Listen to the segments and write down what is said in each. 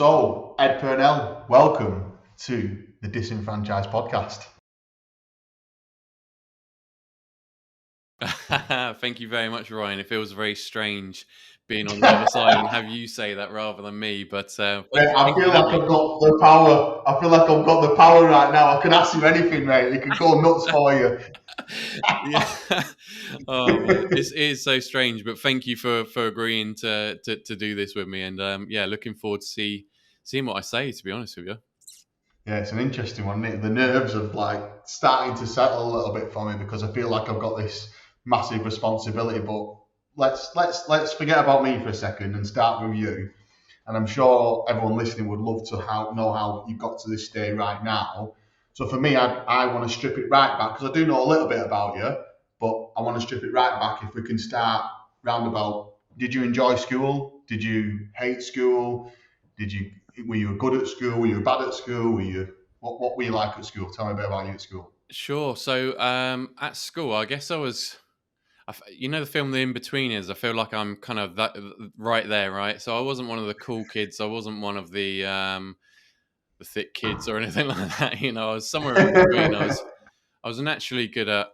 So, Ed Purnell, welcome to the Disenfranchised podcast. Thank you very much, Ryan. It feels very strange being on the other side and have you say that rather than me. But Mate, I feel like I've got the power. I feel like I've got the power right now. I can ask you anything, mate. It could go nuts for you. Yeah. Oh man, it is so strange. But thank you for agreeing to do this with me. And yeah, looking forward to seeing what I say. To be honest with you. Yeah, it's an interesting one, isn't it? The nerves of like starting to settle a little bit for me because I feel like I've got this massive responsibility. But let's forget about me for a second and start with you. And I'm sure everyone listening would love to know how you got to this stage right now. So for me, I want to strip it right back because I do know a little bit about you, but I want to strip it right back. If we can start roundabout, did you enjoy school? Did you hate school? Were you good at school? Were you bad at school? What were you like at school? Tell me a bit about you at school. Sure. So at school, I guess I was. You know the film The In-Betweeners? I feel like I'm kind of that right there, right? So I wasn't one of the cool kids. I wasn't one of the thick kids or anything like that. You know, I was somewhere in between. I was naturally good at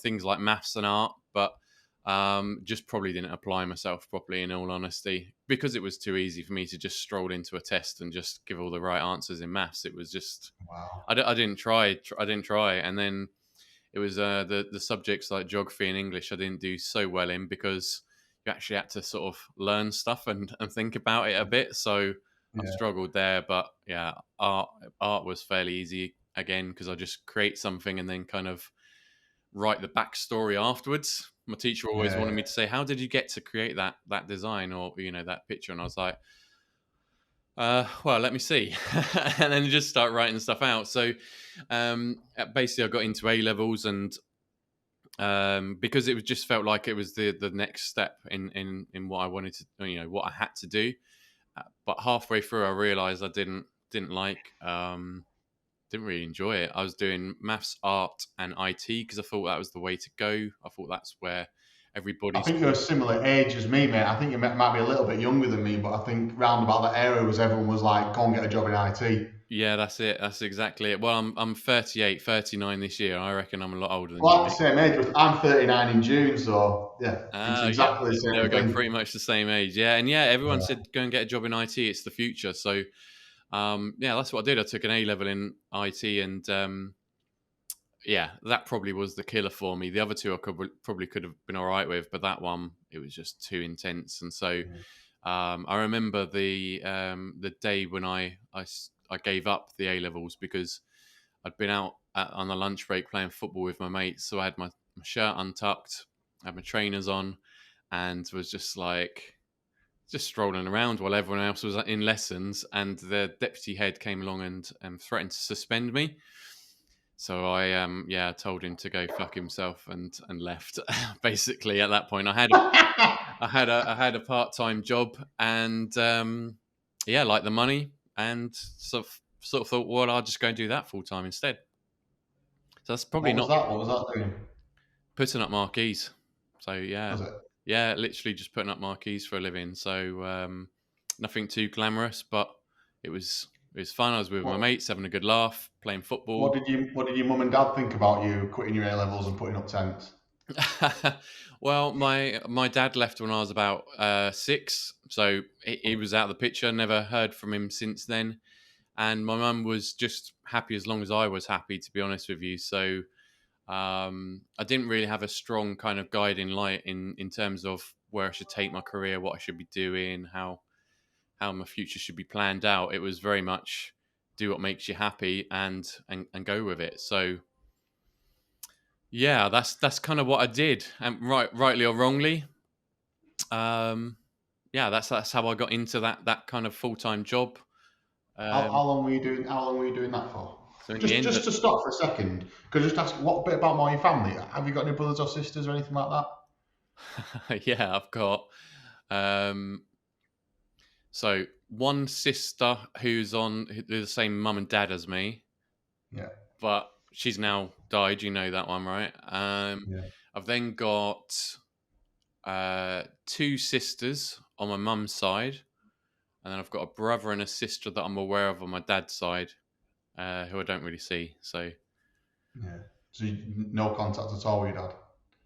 things like maths and art, but just probably didn't apply myself properly. In all honesty, because it was too easy for me to just stroll into a test and just give all the right answers in maths. It was just Wow. I didn't try. I didn't try, and then it was the subjects like geography and English I didn't do so well in because you actually had to sort of learn stuff and think about it a bit. So I Yeah. struggled there, but yeah, art was fairly easy again because I just create something and then kind of write the backstory afterwards. My teacher always wanted me to say, "How did you get to create that design or that picture?" And I was like, well, let me see. And then just start writing stuff out. So basically, I got into A levels, and because it was just felt like it was the next step in what I wanted to, what I had to do. But halfway through, I realized I didn't like, didn't really enjoy it. I was doing maths, art, and IT because I thought that was the way to go. I thought that's where I everybody's. think you're a similar age as me, mate. I think you might be a little bit younger than me, but I think round about that era was everyone was like, go and get a job in IT. Yeah, that's it. That's exactly it. Well, I'm 38, 39 this year. I reckon I'm a lot older than Well, you, that's mate. the same age. I'm 39 in June, so yeah, it's Yeah, exactly the there we same go. thing. Pretty much the same age. Yeah, and yeah, everyone Yeah. said go and get a job in IT. It's the future. So, yeah, that's what I did. I took an A level in IT, and yeah, that probably was the killer for me. The other two probably could have been all right with, but that one it was just too intense. And so, I remember the day when I gave up the A levels because I'd been out on a lunch break playing football with my mates, so I had my shirt untucked, had my trainers on, and was just strolling around while everyone else was in lessons. And the deputy head came along and threatened to suspend me. So I told him to go fuck himself and left. Basically, at that point, I had a part time job and yeah, like the money, and sort of thought, well, I'll just go and do that full time instead. So that's probably What was not that? What was that doing? putting up marquees. So Was it? yeah, literally just putting up marquees for a living. So nothing too glamorous, but it was fun. I was with my What mates having a good laugh, playing football. what did your mum and dad think about you quitting your A levels and putting up tents? Well, my dad left when I was about 6, so he was out of the picture. Never heard from him since then. And my mum was just happy as long as I was happy, to be honest with you. So I didn't really have a strong kind of guiding light in terms of where I should take my career, what I should be doing, how my future should be planned out. It was very much do what makes you happy and go with it. So yeah, that's kind of what I did, and rightly or wrongly, um, yeah, that's how I got into that kind of full time job. How Um, long were you doing? How long were you doing that for? so in the Just end, just to stop for a second, could I just ask what bit about more your family? Have you got any brothers or sisters or anything like yeah, I've got um, so one sister who's the same mum and dad as me, that? but she's now died. You know that one, right? Yeah. I've then got two sisters on my mum's side. and then I've got a brother and a sister that I'm aware of on my dad's side, who I don't really see. So Yeah. So no contact at all with your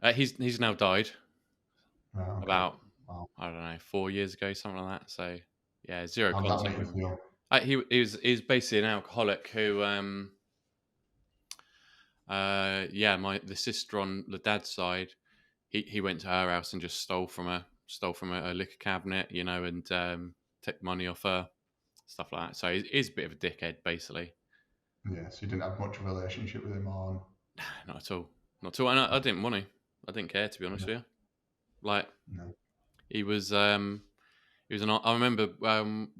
dad? He's now died Right, okay. about, Wow. I don't know, 4 years ago, something like that. So yeah, zero How'd that contact make with you him. feel? He's basically an alcoholic who, the sister on the dad's side, he went to her house and just stole from a liquor cabinet, and took money off her, stuff like that. So he's a bit of a dickhead, basically. Yeah, so you didn't have much of a relationship with him on? Not at all. Not at all. And I didn't want to. I didn't care, to be honest with you. Like, No. he was I remember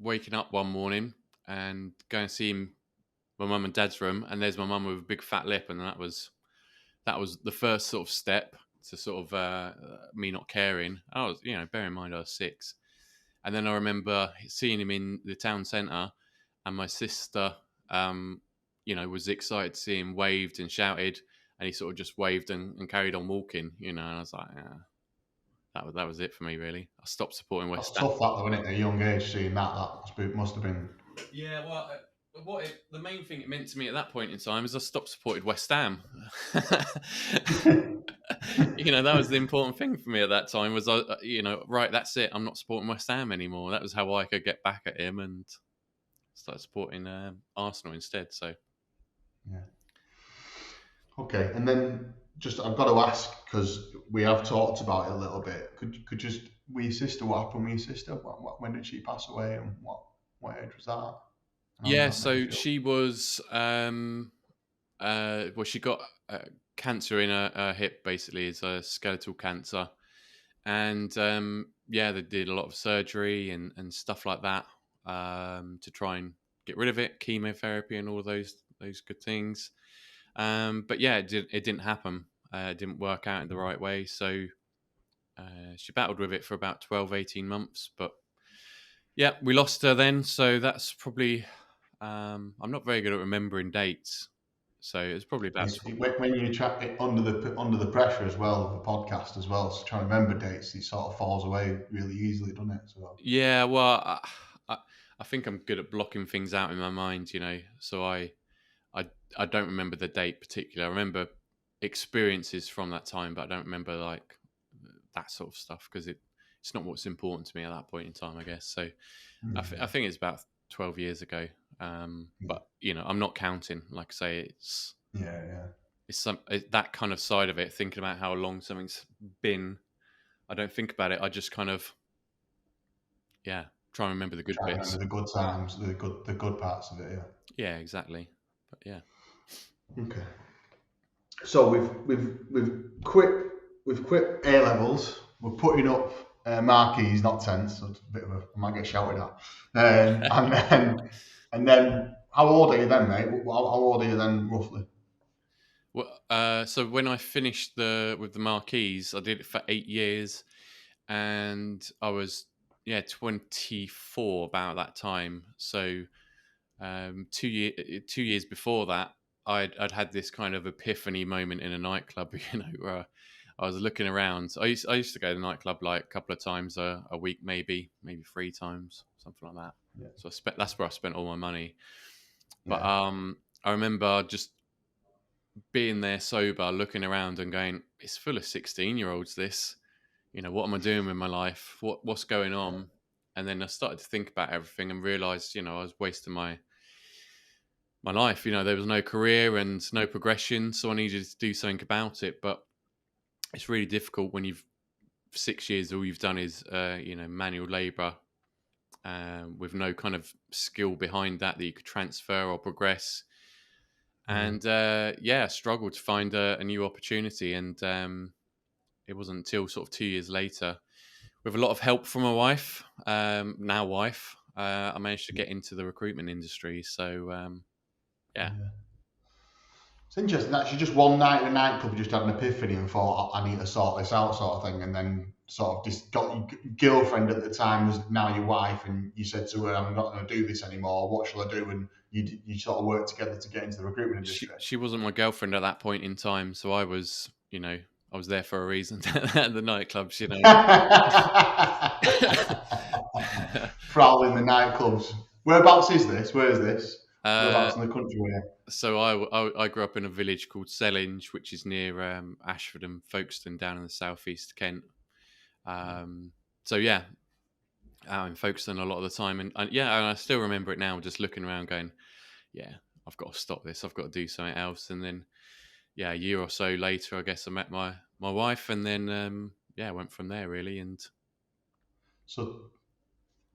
waking up one morning and going to see my mum and dad's room, and there's my mum with a big fat lip, and that was the first sort of step to sort of me not caring. I was, bear in mind I was 6. And then I remember seeing him in the town centre, and my sister, was excited to see him, waved and shouted, and he sort of just waved and carried on walking, and I was like, that was it for me, really. I stopped supporting West Ham. That's tough, that though, isn't it? At a young age, seeing that must have been. Yeah, well, the main thing it meant to me at that point in time is I stopped supporting West Ham. That was the important thing for me at that time. Was right? That's it. I'm not supporting West Ham anymore. That was how I could get back at him and start supporting Arsenal instead. So, yeah. Okay, and then I've got to ask, because we have talked about it a little bit. Could just, with your sister, what happened with your sister? When did she pass away, and what age was that? Yeah, so she was she got cancer in her hip, basically. It's a skeletal cancer, and they did a lot of surgery and stuff like that to try and get rid of it, chemotherapy and all of those good things. But yeah, it didn't happen. It didn't work out in the right way. So she battled with it for about 12, 18 months. But yeah, we lost her then. So that's probably, I'm not very good at remembering dates. So it's probably about when you chat it under the pressure as well of the podcast as well. So trying to remember dates, it sort of falls away really easily, doesn't it? So yeah, well, I think I'm good at blocking things out in my mind, So I don't remember the date particularly. I remember experiences from that time, but I don't remember like that sort of stuff because it's not what's important to me at that point in time, I guess. So I think it's about 12 years ago. But I'm not counting. Like I say, it's that kind of side of it. Thinking about how long something's been, I don't think about it. I just kind of try and remember the good bits, the good times, the good parts of it. Yeah, exactly. But yeah. Okay. So we've quit A levels. We're putting up marquees, not tents. So it's a bit of I might get shouted at. And then how old are you then, mate? How old are you then, roughly? Well, so when I finished with the marquees, I did it for 8 years, and I was 24 about that time. So 2 years before that, I'd had this kind of epiphany moment in a nightclub, where I was looking around. I used to go to the nightclub like a couple of times a week, maybe 3 times, something like that. Yeah. So that's where I spent all my money. But I remember just being there sober, looking around and going, it's full of 16-year-olds, this. What am I doing with my life? What's going on? And then I started to think about everything and realised, I was wasting my life. There was no career and no progression, so I needed to do something about it. But it's really difficult when you've 6 years, all you've done is, manual labour with no kind of skill behind that you could transfer or progress. And struggled to find a new opportunity. And it wasn't until sort of 2 years later, with a lot of help from my wife, now wife, I managed to get into the recruitment industry. So, It's interesting. Actually, just one night in a nightclub, you just had an epiphany and thought, I need to sort this out, sort of thing. And then sort of just got your girlfriend at the time was now your wife, and you said to her, I'm not going to do this anymore. What shall I do? And you sort of worked together to get into the recruitment industry. She wasn't my girlfriend at that point in time, so I was, I was there for a reason at the nightclubs, prowling the nightclubs. Whereabouts is this? Where is this? uh, Whereabouts in the country were you? so I grew up in a village called Sellinge, which is near Ashford and Folkestone down in the southeast of Kent. So yeah, out in Folkestone a lot of the time, and yeah, and I still remember it now, just looking around, going, yeah, I've got to stop this. I've got to do something else. And then yeah, a year or so later, I guess I met my wife, and then yeah, went from there really. And So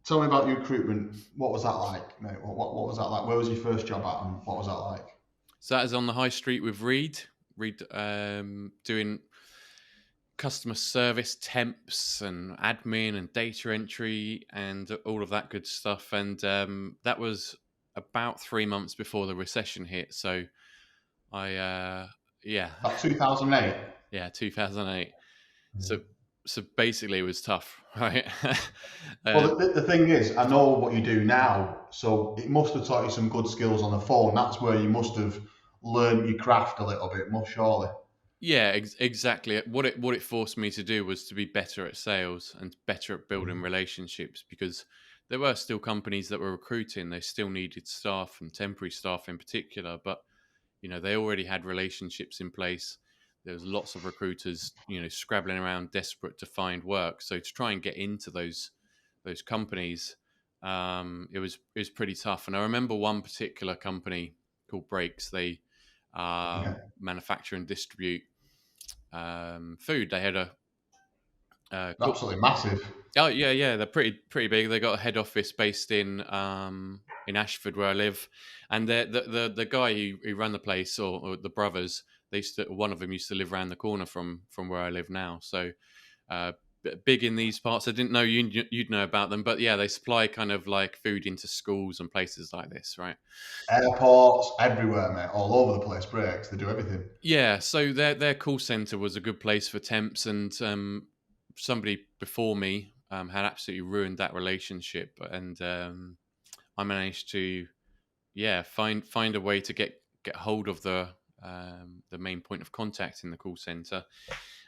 tell me about your recruitment. What was that like, mate? What was that like? Where was your first job at, and what was that like? so that is on the high street with Reed, doing customer service temps and admin and data entry and all of that good stuff. And that was about 3 months before the recession hit. So yeah, That 2008. yeah, 2008. So basically, it was tough, right? Well, the thing is, I know what you do now, so it must have taught you some good skills on the phone. That's where you must have learned your craft a little bit, most surely. Yeah, exactly. What it forced me to do was to be better at sales and better at building relationships, because there were still companies that were recruiting. They still needed staff and temporary staff in particular, but they already had relationships in place. There was lots of recruiters, scrabbling around desperate to find work. So to try and get into those companies, it was pretty tough. And I remember one particular company called Brakes. They manufacture and distribute food. They had Absolutely massive. oh yeah, they're pretty big. They got a head office based in Ashford, where I live, and the guy who ran the place, or the brothers, one of them used to live around the corner from where I live now. So big in these parts. I didn't know you'd know about them, but yeah, they supply kind of like food into schools and places like this, right? Airports, everywhere, mate, all over the place. Breaks, they do everything. Yeah, so their call center was a good place for temps, and somebody before me had absolutely ruined that relationship, and I managed to find a way to get hold of the main point of contact in the call center,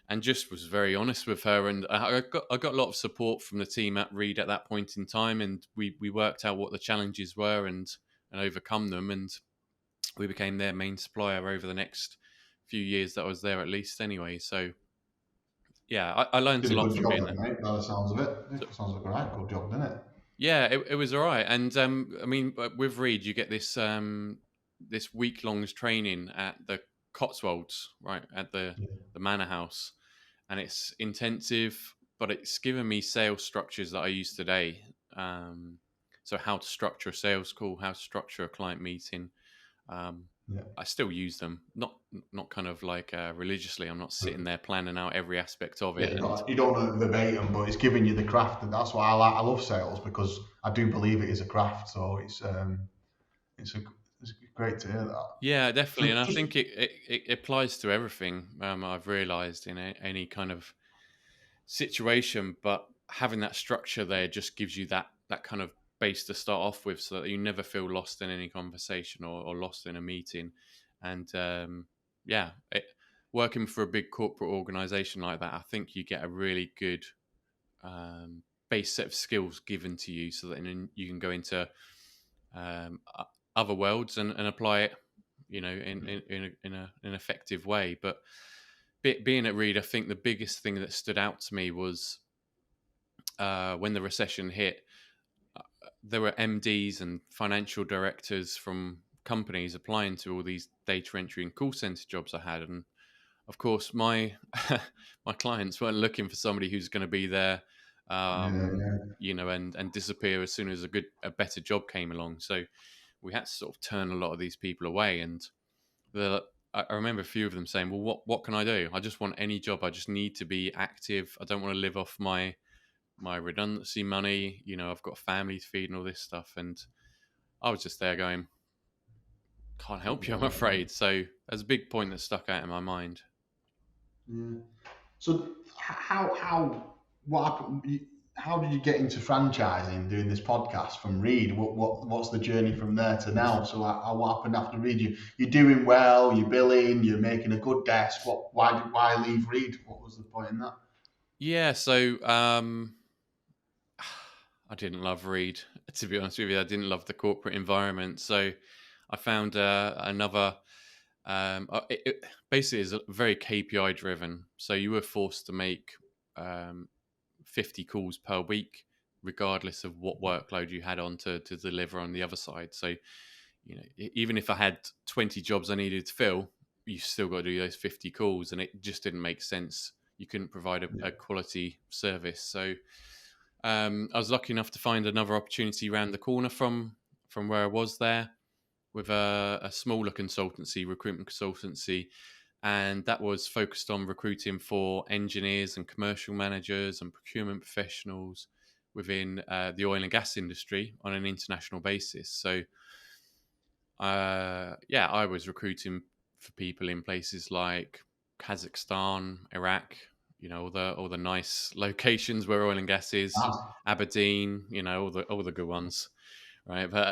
and just was very honest with her, and I got a lot of support from the team at Reed at that point in time, and we worked out what the challenges were and overcome them, and we became their main supplier over the next few years that I was there, at least anyway. So yeah, I learned Did a a lot good from job being then, there. mate. By the sounds of it, it sounds like a right good job, doesn't it? Yeah, it was all right. And I mean, with Reed, you get this this week-long training at the Cotswolds, right, at the Manor House, and it's intensive, but it's given me sales structures that I use today. So how to structure a sales call, how to structure a client meeting. I still use them, not kind of like religiously. I'm not sitting there planning out every aspect of it. Yeah, you don't know it verbatim, but it's giving you the craft, and that's why I love sales, because I do believe it is a craft. So it's great to hear that. Yeah, definitely, So and I just think it applies to everything. I've realised in any kind of situation, but having that structure there just gives you that kind of base to start off with, so that you never feel lost in any conversation or lost in a meeting. And yeah, working for a big corporate organisation like that, I think you get a really good base set of skills given to you, so that you can go into other worlds and apply it, in an effective way. But being at Reed, I think the biggest thing that stood out to me was when the recession hit. There were MDs and financial directors from companies applying to all these data entry and call center jobs I had, and of course my my clients weren't looking for somebody who's going to be there, and disappear as soon as a better job came along. So we had to sort of turn a lot of these people away, and I remember a few of them saying, well, what can I do? I just want any job. I just need to be active. I don't want to live off my redundancy money. I've got a family to feed and all this stuff. And I was just there going, can't help you, I'm afraid. So that's a big point that stuck out in my mind. Yeah. So what happened? How did you get into franchising, doing this podcast from Reed? What's the journey from there to now? So what happened after Reed? You're doing well, you're billing, you're making a good desk. Why leave Reed? What was the point in that? Yeah, so I didn't love Reed, to be honest with you. I didn't love the corporate environment. So I found another. It basically is very KPI driven. So you were forced to make um, 50 calls per week, regardless of what workload you had on to deliver on the other side. So, even if I had 20 jobs I needed to fill, you still got to do those 50 calls, and it just didn't make sense. You couldn't provide a quality service. So, I was lucky enough to find another opportunity around the corner from where I was there with a smaller consultancy, recruitment consultancy, and that was focused on recruiting for engineers and commercial managers and procurement professionals within the oil and gas industry on an international basis. So, I was recruiting for people in places like Kazakhstan, Iraq, all the nice locations where oil and gas is, Ah, Aberdeen, all the good ones, right? But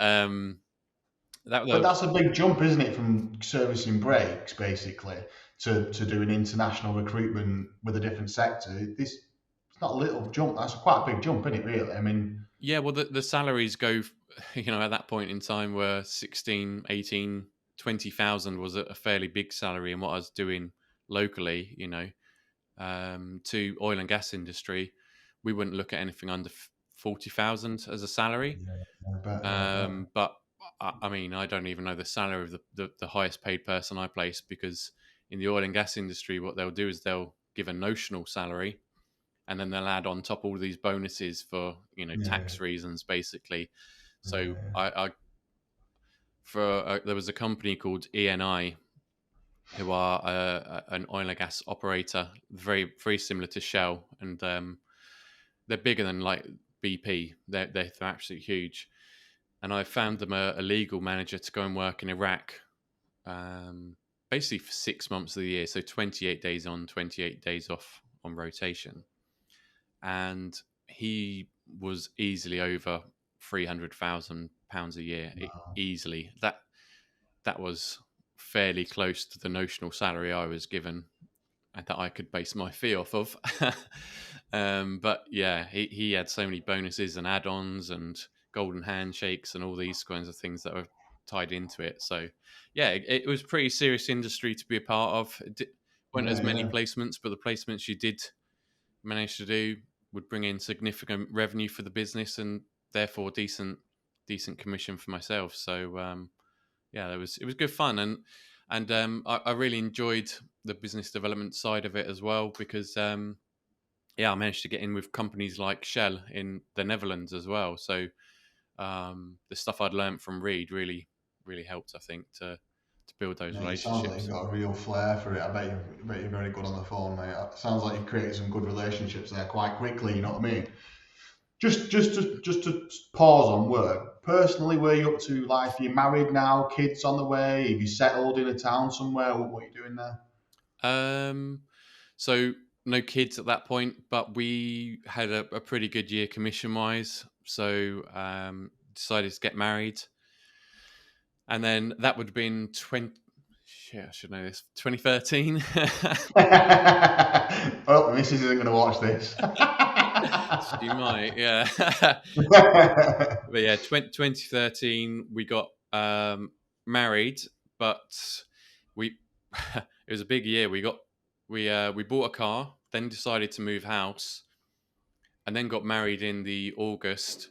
that but was that's a big jump, isn't it, from servicing brakes basically to doing international recruitment with a different sector? It's not a little jump. That's quite a big jump, isn't it? Really. I mean, yeah. Well, the salaries go, at that point in time were 16, 18, 20,000 was a fairly big salary, and what I was doing locally, to oil and gas industry, we wouldn't look at anything under 40,000 as a salary. I bet, yeah, I bet. But I mean, I don't even know the salary of the highest paid person I placed, because in the oil and gas industry, what they'll do is they'll give a notional salary, and then they'll add on top all these bonuses for Yeah, tax reasons, basically. So yeah, I there was a company called ENI, who are an oil and gas operator, very very similar to Shell, and they're bigger than like BP. They're absolutely huge. And I found them a legal manager to go and work in Iraq, um, basically for 6 months of the year, so 28 days on, 28 days off on rotation. And he was easily over £300,000 a year, wow. easily. That was fairly close to the notional salary I was given and that I could base my fee off of. But yeah, he had so many bonuses and add-ons and golden handshakes and all these kinds of things that were tied into it. So yeah, it was a pretty serious industry to be a part of. Weren't as Yeah, many yeah. placements, but the placements you did manage to do would bring in significant revenue for the business and therefore decent commission for myself. So yeah, it was good fun, and I really enjoyed the business development side of it as well, because yeah, I managed to get in with companies like Shell in the Netherlands as well. So the stuff I'd learned from Reed really helped, I think, to build those Mate, it sounds like you've relationships. got a real flair for it. I bet you're very good on the phone, mate. It sounds like you've created some good relationships there quite quickly. You know what I mean? Just to pause on work. Personally, where you up to life? Are you married now? Kids on the way? Have you settled in a town somewhere? What are you doing there? Um, so no kids at that point, but we had a pretty good year commission wise. So decided to get married, and then that would have been 20. Yeah, I should know this. 2013. Oh, the missus isn't going to watch this. She might, yeah. But yeah, 2013 we got married, but we it was a big year. We bought a car, then decided to move house, and then got married in the August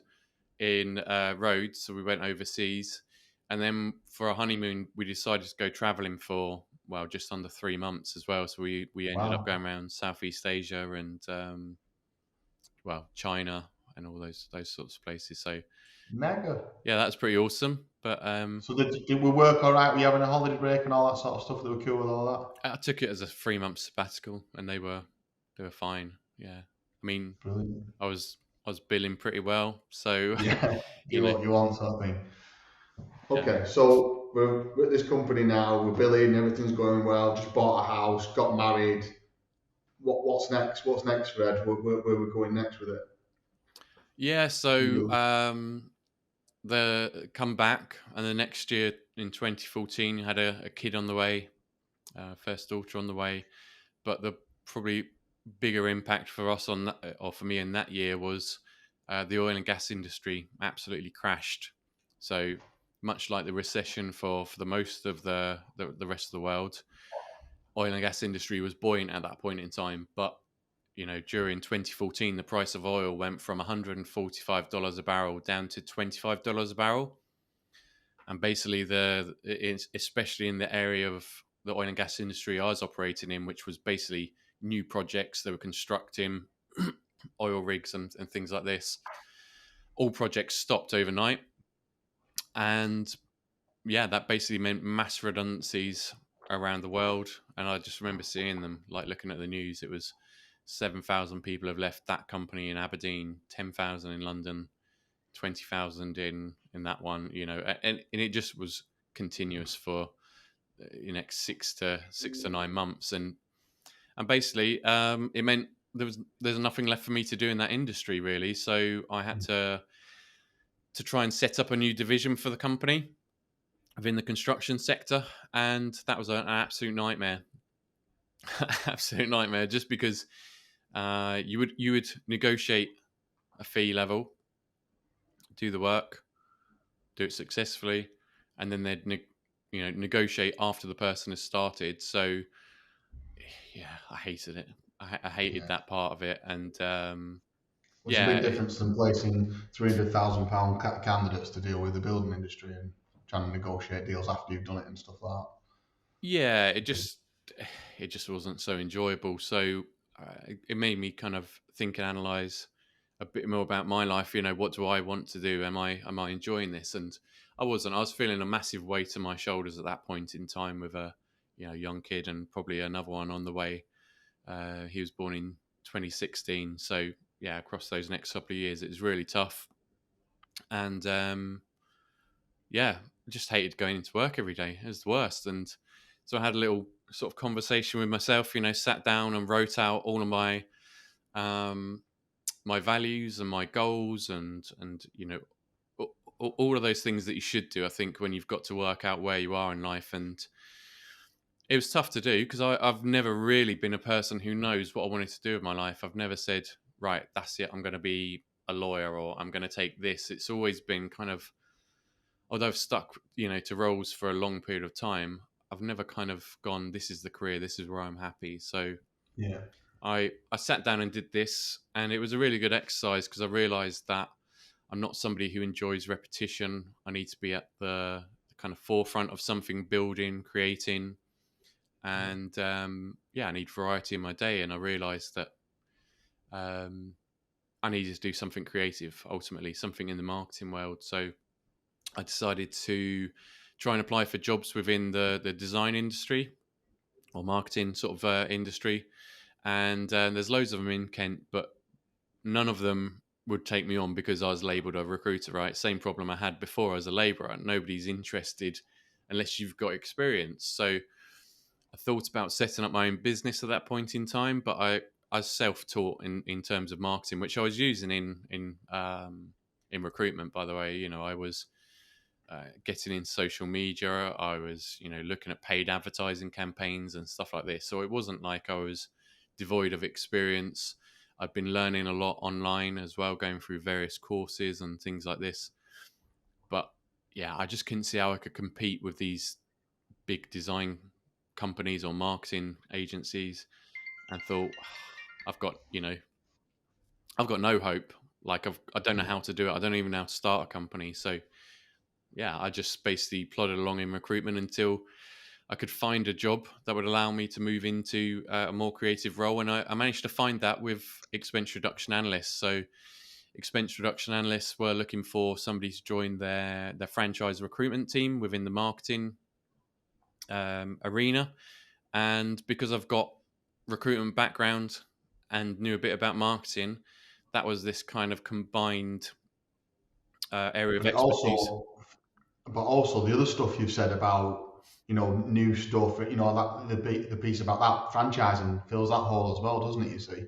in Rhodes. So we went overseas, and then for our honeymoon we decided to go traveling for, well, just under 3 months as well. So we ended up Wow, going around Southeast Asia and well, China and all those sorts of places. So mega. yeah, that's pretty awesome. But So did we work all right? Were you having a holiday break and all that sort of stuff? They were cool with all I took it as a 3 month sabbatical, and they were fine. Yeah, I mean, that? Brilliant. I was billing pretty well, so Yeah, you know, you want something. yeah, Okay, so we're at this company now. We're billing. Everything's going well. Just bought a house. Got married. What's next? What's next, Fred? Where we're going next with it? yeah. So You. the come back, and the next year in 2014, had a kid on the way, first daughter on the way. But the probably bigger impact for us on that, or for me in that year, was the oil and gas industry absolutely crashed. So much like the recession for the most of the rest of the world, oil and gas industry was buoyant at that point in time. But during 2014, the price of oil went from $145 a barrel down to $25 a barrel. And basically, especially in the area of the oil and gas industry I was operating in, which was basically new projects they were constructing, oil rigs and things like this, all projects stopped overnight. And yeah, that basically meant mass redundancies around the world. And I just remember seeing them, like looking at the news, it was 7,000 people have left that company in Aberdeen, 10,000 in London, 20,000 in that one, and it just was continuous for the next 6 to 9 months. And basically, it meant there's nothing left for me to do in that industry, really. So I had to try and set up a new division for the company within the construction sector, and that was an absolute nightmare. Absolute nightmare, just because you would negotiate a fee level, do the work, do it successfully, and then they'd negotiate after the person has started. So yeah, I hated it. I hated that part of it. And It's a big difference than placing £300,000 candidates to deal with the building industry and trying to negotiate deals after you've done it and stuff like that. Yeah, it just wasn't so enjoyable. So it made me kind of think and analyze a bit more about my life. What do I want to do? Am I enjoying this? And I wasn't. I was feeling a massive weight on my shoulders at that point in time with a young kid and probably another one on the way. He was born in 2016. So yeah, across those next couple of years, it was really tough. And yeah, just hated going into work every day. It was the worst. And so I had a little sort of conversation with myself, sat down and wrote out all of my my values and my goals and all of those things that you should do, I think, when you've got to work out where you are in life. And it was tough to do because I've never really been a person who knows what I wanted to do with my life. I've never said, right, that's it, I'm going to be a lawyer or I'm going to take this. It's always been kind of, although I've stuck, to roles for a long period of time, I've never kind of gone, this is the career, this is where I'm happy. So yeah, I sat down and did this, and it was a really good exercise because I realized that I'm not somebody who enjoys repetition. I need to be at the kind of forefront of something, building, creating. And I need variety in my day. And I realized that I needed to do something creative, ultimately, something in the marketing world. So I decided to try and apply for jobs within the design industry or marketing sort of industry. And there's loads of them in Kent, but none of them would take me on because I was labelled a recruiter, right? Same problem I had before as a labourer. Nobody's interested unless you've got experience. So I thought about setting up my own business at that point in time, but I was self-taught in terms of marketing, which I was using in recruitment, by the way. I was getting in social media. I was, looking at paid advertising campaigns and stuff like this. So it wasn't like I was devoid of experience. I've been learning a lot online as well, going through various courses and things like this. But yeah, I just couldn't see how I could compete with these big design companies or marketing agencies, and thought, I've got no hope. Like I don't know how to do it. I don't even know how to start a company. So yeah, I just basically plodded along in recruitment until I could find a job that would allow me to move into a more creative role. And I managed to find that with expense reduction analysts. So expense reduction analysts were looking for somebody to join their franchise recruitment team within the marketing arena. And because I've got recruitment background and knew a bit about marketing, that was this kind of combined area of expertise. But also the other stuff you've said about, new stuff, that the piece about that franchising fills that hole as well, doesn't it, you see?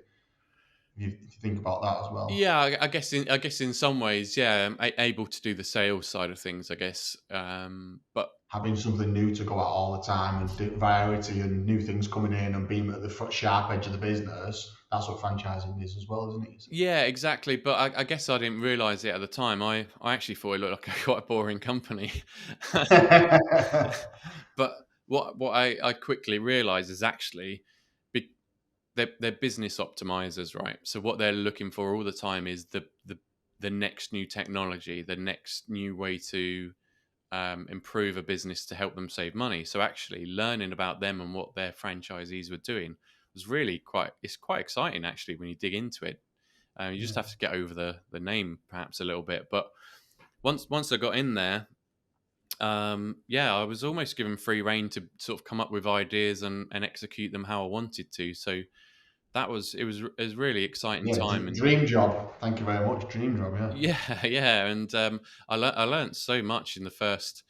if you think about that as well. Yeah, I guess in some ways, yeah, I'm able to do the sales side of things, I guess. But Having something new to go at all the time and variety and new things coming in and being at the sharp edge of the business, that's what franchising is as well, isn't it? yeah, exactly. But I guess I didn't realize it at the time. I actually thought it looked like a quite boring company. But I quickly realized is actually be- they're business optimizers, right? So what they're looking for all the time is the next new technology, the next new way to improve a business to help them save money. So actually learning about them and what their franchisees were doing was really quite exciting actually when you dig into it. You just Yeah. have to get over the name perhaps a little bit. But once I got in there, yeah, I was almost given free reign to sort of come up with ideas and execute them how I wanted to. So it was really exciting Yeah, time. And dream job. Thank you very much. Dream job, yeah. yeah, yeah, and I learned so much in the first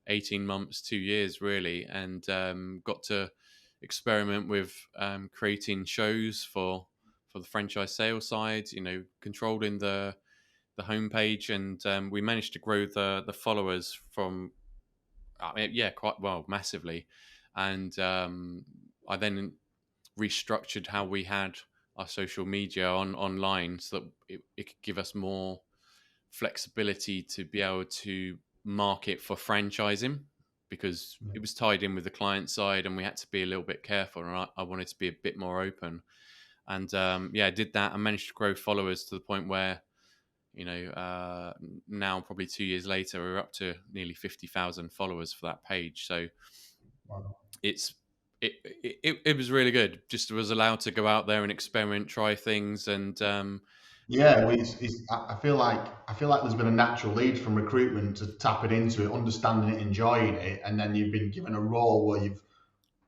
18 months, 2 years, really, and got to experiment with creating shows for the franchise sales side. You know, controlling the homepage, and we managed to grow the followers from I mean, yeah, quite well, massively, and I then restructured how we had our social media online so that it could give us more flexibility to be able to market for franchising because Yeah. it was tied in with the client side and we had to be a little bit careful and I wanted to be a bit more open and yeah, I did that and managed to grow followers to the point where you know now probably 2 years later we're up to nearly 50,000 followers for that page. So Wow. it's it was really good. Just was allowed to go out there and experiment, try things, and Yeah, well, I feel like there's been a natural lead from recruitment to tapping into it, understanding it, enjoying it, and then you've been given a role where you've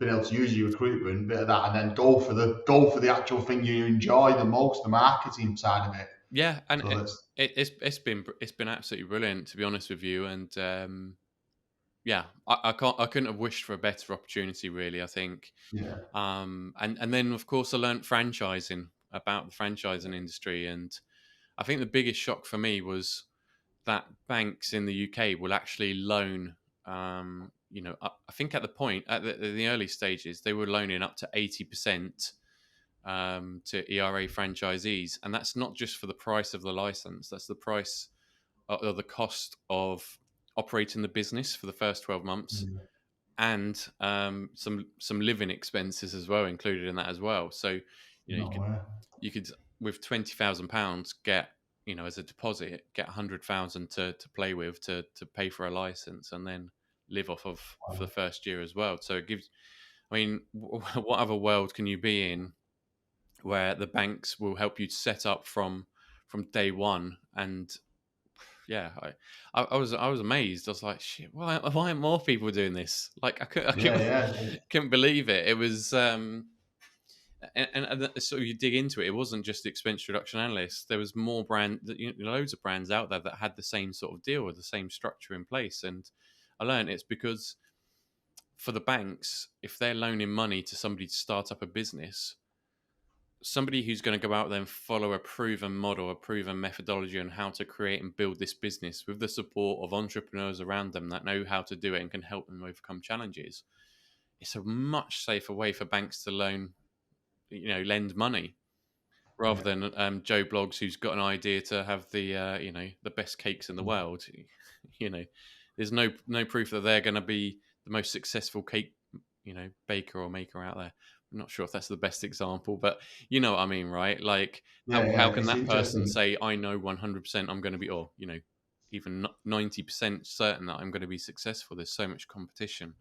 been able to use your recruitment bit of that, and then go for the actual thing you enjoy the most, the marketing side of it. yeah, and So that's it's been absolutely brilliant to be honest with you, and yeah, I couldn't have wished for a better opportunity, really. I think, yeah, and then of course I learnt franchising about the franchising industry, and I think the biggest shock for me was that banks in the UK will actually loan. You know, I think at the point at the early stages they were loaning up to 80% to ERA franchisees, and that's not just for the price of the license. That's the price or the cost of operating the business for the first 12 months yeah, and some living expenses as well included in that as well. So you know no way. you could with £20,000 get as a deposit get 100,000 to play with to pay for a license and then live off of for the Wow. first year as well. So it gives. I mean, what other world can you be in where the banks will help you set up from day one? And yeah, I was amazed. I was like, shit, why aren't more people doing this? Like Yeah, yeah, couldn't believe it. It was so you dig into it. It wasn't just the expense reduction analyst. There was more loads of brands out there that had the same sort of deal with the same structure in place. And I learned it's because for the banks, if they're loaning money to somebody to start up a business, somebody who's going to go out there and follow a proven model, a proven methodology on how to create and build this business with the support of entrepreneurs around them that know how to do it and can help them overcome challenges. It's a much safer way for banks to lend money rather yeah. than Joe Bloggs who's got an idea to have the best cakes in the world. You know, there's no proof that they're going to be the most successful cake baker or maker out there. I'm not sure if that's the best example, but you know what I mean, right? Like, Yeah, how yeah. can It's that person interesting. say, I know 100% I'm going to be, or, even 90% certain that I'm going to be successful? There's so much competition.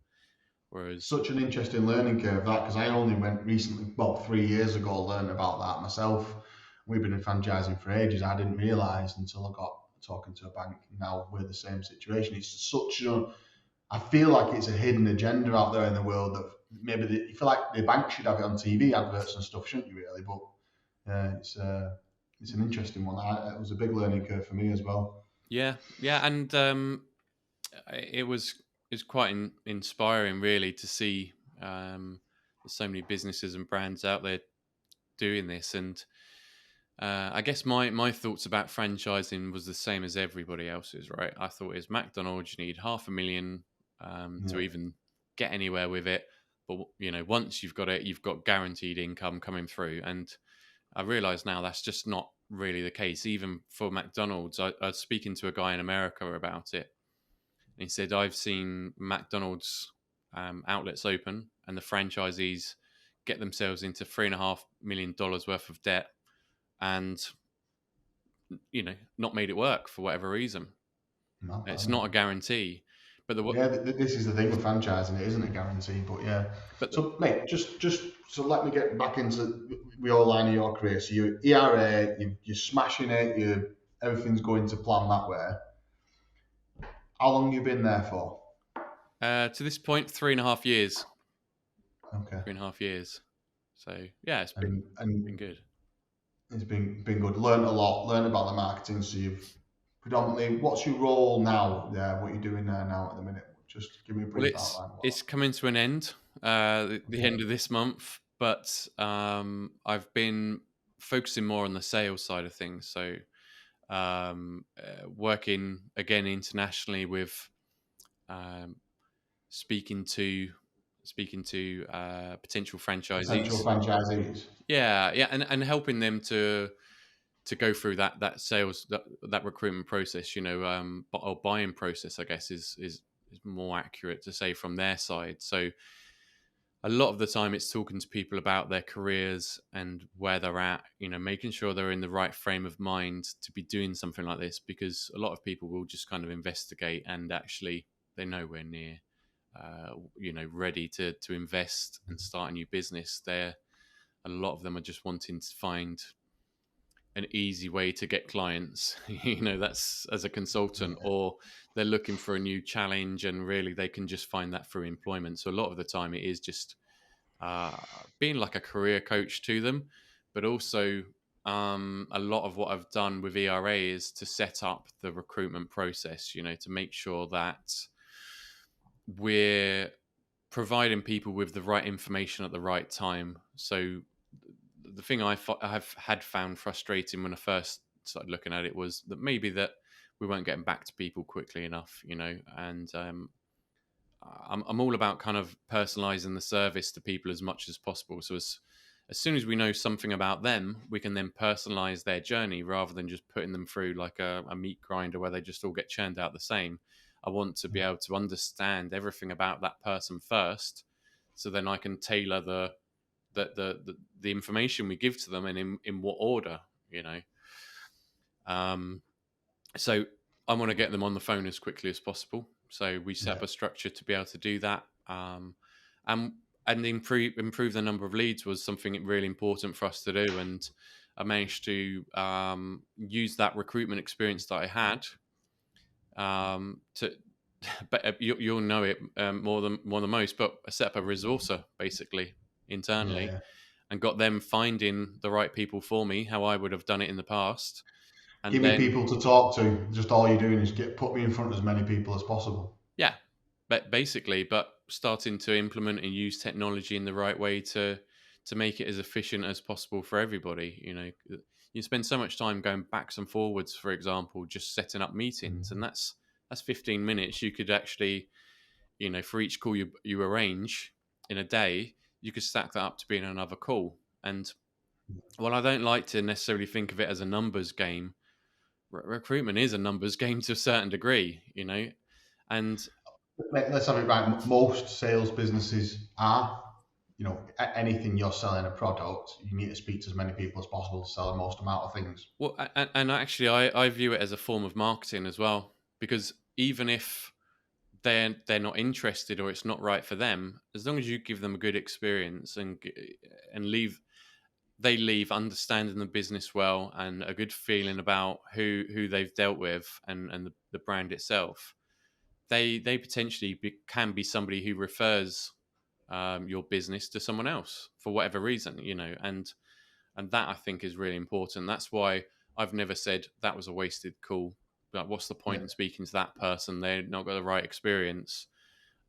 Whereas, Such an interesting learning curve that because I only went recently, well, 3 years ago, learned about that myself. We've been in franchising for ages. I didn't realise until I got talking to a bank. Now we're the same situation. It's such a, I feel like it's a hidden agenda out there in the world that maybe you feel like the bank should have it on TV adverts and stuff, shouldn't you? Really, but it's an interesting one. It was a big learning curve for me as well. yeah, yeah. And it was quite inspiring, really, to see there's so many businesses and brands out there doing this. And I guess my thoughts about franchising was the same as everybody else's, right? I thought it's McDonald's, you need 500,000 to Yeah. even get anywhere with it. But once you've got it, you've got guaranteed income coming through. And I realise now that's just not really the case. Even for McDonald's, I was speaking to a guy in America about it. And he said, I've seen McDonald's outlets open and the franchisees get themselves into $3.5 million worth of debt and not made it work for whatever reason. Not bad, It's mate. not a guarantee, but This is the thing with franchising. It isn't a guarantee, but yeah. but So, mate, just so let me get back into your line of your career. So you're ERA, you're smashing it. Everything's going to plan that way. How long you been there for? to this point, 3.5 years. Okay. 3.5 years. So yeah, it's And been good. it's been good. Learned a lot. Learned about the marketing. So you've predominantly. What's your role now? Yeah, what you're doing there now at the minute? Just give me a Well, brief outline. it's coming to an end, the end of this month, but I've been focusing more on the sales side of things. So working again internationally with um, speaking to potential Potential franchisees. franchisees. Yeah, and helping them to go through that sales that recruitment process, or buying process, I guess is more accurate to say from their side. So a lot of the time it's talking to people about their careers and where they're at, making sure they're in the right frame of mind to be doing something like this, because a lot of people will just kind of investigate and actually they're nowhere near ready to invest and start a new business. A lot of them are just wanting to find an easy way to get clients, that's as a consultant, or they're looking for a new challenge and really they can just find that through employment. So a lot of the time it is just being like a career coach to them, but also a lot of what I've done with ERA is to set up the recruitment process, to make sure that we're providing people with the right information at the right time. So the thing I've had found frustrating when I first started looking at it was that maybe that we weren't getting back to people quickly enough, and I'm all about kind of personalizing the service to people as much as possible. So as soon as we know something about them, we can then personalize their journey rather than just putting them through like a meat grinder where they just all get churned out the same. I want to be able to understand everything about that person first, so then I can tailor the information we give to them and in what order, So I want to get them on the phone as quickly as possible. So we set up a structure to be able to do that, and improve the number of leads was something really important for us to do. And I managed to use that recruitment experience that I had to. But you'll know it more than most. But I set up a resourcer basically internally, and got them finding the right people for me, how I would have done it in the past. And Give me people to talk to. Just all you're doing is put me in front of as many people as possible. Yeah, but starting to implement and use technology in the right way to make it as efficient as possible for everybody. You spend so much time going backs and forwards, for example, just setting up meetings, and that's 15 minutes. You could actually, for each call you arrange in a day, you could stack that up to being another call. And while I don't like to necessarily think of it as a numbers game, recruitment is a numbers game to a certain degree, and let's have it right. Most sales businesses are, anything you're selling a product, you need to speak to as many people as possible to sell the most amount of things. Well, and actually, I view it as a form of marketing as well, because even if they're not interested or it's not right for them, as long as you give them a good experience and they leave understanding the business well and a good feeling about who they've dealt with and the brand itself, they potentially can be somebody who refers your business to someone else for whatever reason, and that I think is really important. That's why I've never said that was a wasted call. Like, what's the point in speaking to that person? They've not got the right experience.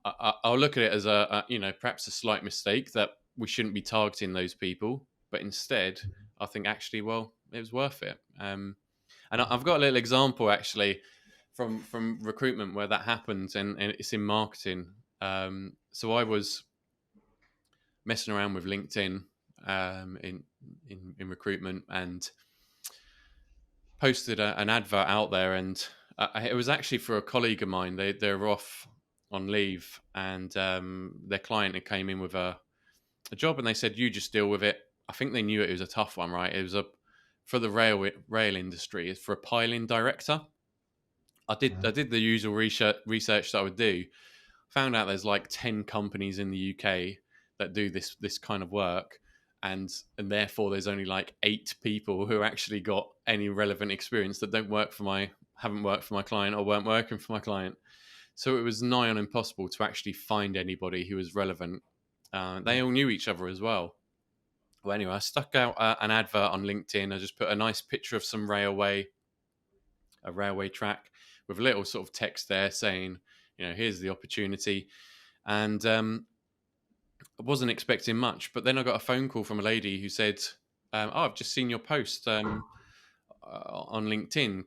I'll look at it as perhaps a slight mistake that we shouldn't be targeting those people, but instead I think actually, well, worth it. And I've got a little example actually from recruitment where that happened, and it's in marketing. So I was messing around with LinkedIn in recruitment, and posted an advert out there, and it was actually for a colleague of mine. They're off on leave, and their client had came in with a job, and they said, "You just deal with it." I think they knew it was a tough one, right? It was for the rail industry. It's for a piling director. I did the usual research that I would do. Found out there's like 10 companies in the UK that do this kind of work, and therefore there's only like 8 people who actually got any relevant experience that haven't worked for my client or weren't working for my client. So it was nigh on impossible to actually find anybody who was relevant. They all knew each other as well. Well, anyway, I stuck out an advert on LinkedIn. I just put a nice picture of some railway track with a little sort of text there saying, here's the opportunity. And I wasn't expecting much, but then I got a phone call from a lady who said, I've just seen your post on LinkedIn.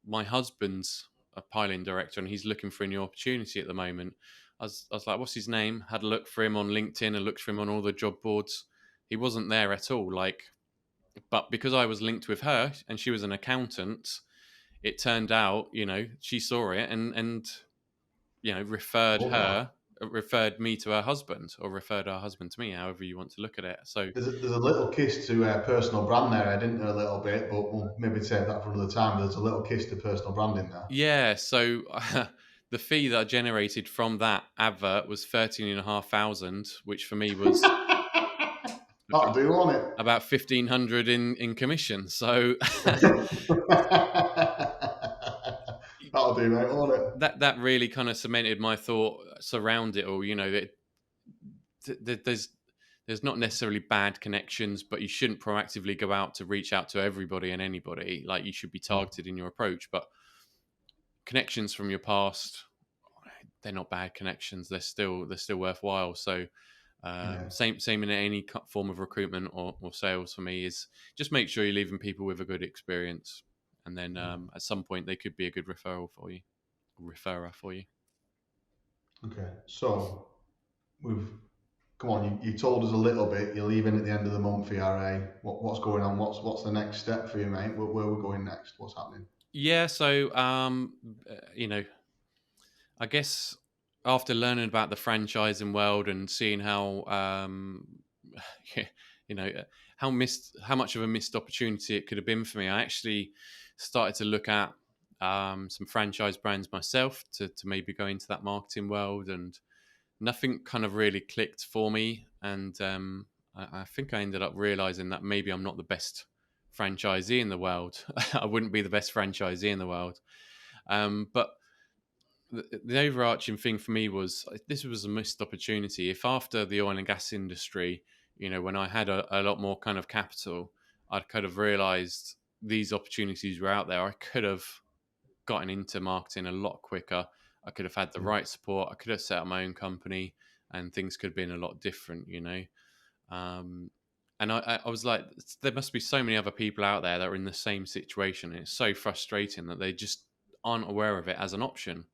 My husband's a piling director and he's looking for a new opportunity at the moment. I was like, what's his name? Had a look for him on LinkedIn and looked for him on all the job boards. He wasn't there at all. But because I was linked with her and she was an accountant, it turned out, she saw it and referred me to her husband, or referred her husband to me, however you want to look at it. So there's a little kiss to personal brand there. I didn't know a little bit, but we'll maybe save that for another time. There's a little kiss to personal branding there. Yeah, so the fee that I generated from that advert was 13,500, which for me was That'll do, won't it? about 1,500 in commission. So that'll do, mate, won't it? That really kind of cemented my thoughts around it all. There's not necessarily bad connections, but you shouldn't proactively go out to reach out to everybody and anybody. Like, you should be targeted in your approach. But connections from your past, they're not bad connections. They're still worthwhile. So same in any form of recruitment or sales for me is just make sure you're leaving people with a good experience, and then at some point they could be a good referrer for you. Okay, so come on. You told us a little bit. You're leaving at the end of the month, ERA. What's going on? What's the next step for you, mate? Where are we going next? What's happening? Yeah, so I guess after learning about the franchising world and seeing how how much of a missed opportunity it could have been for me, I actually started to look at some franchise brands myself to maybe go into that marketing world, and nothing kind of really clicked for me. And I think I ended up realizing that maybe I'm not the best franchisee in the world. I wouldn't be the best franchisee in the world. But the overarching thing for me was this was a missed opportunity. If after the oil and gas industry, when I had a lot more kind of capital, I could have realized these opportunities were out there. I could have gotten into marketing a lot quicker. I could have had the right support. I could have set up my own company, and things could have been a lot different, And I was like, there must be so many other people out there that are in the same situation. And it's so frustrating that they just aren't aware of it as an option.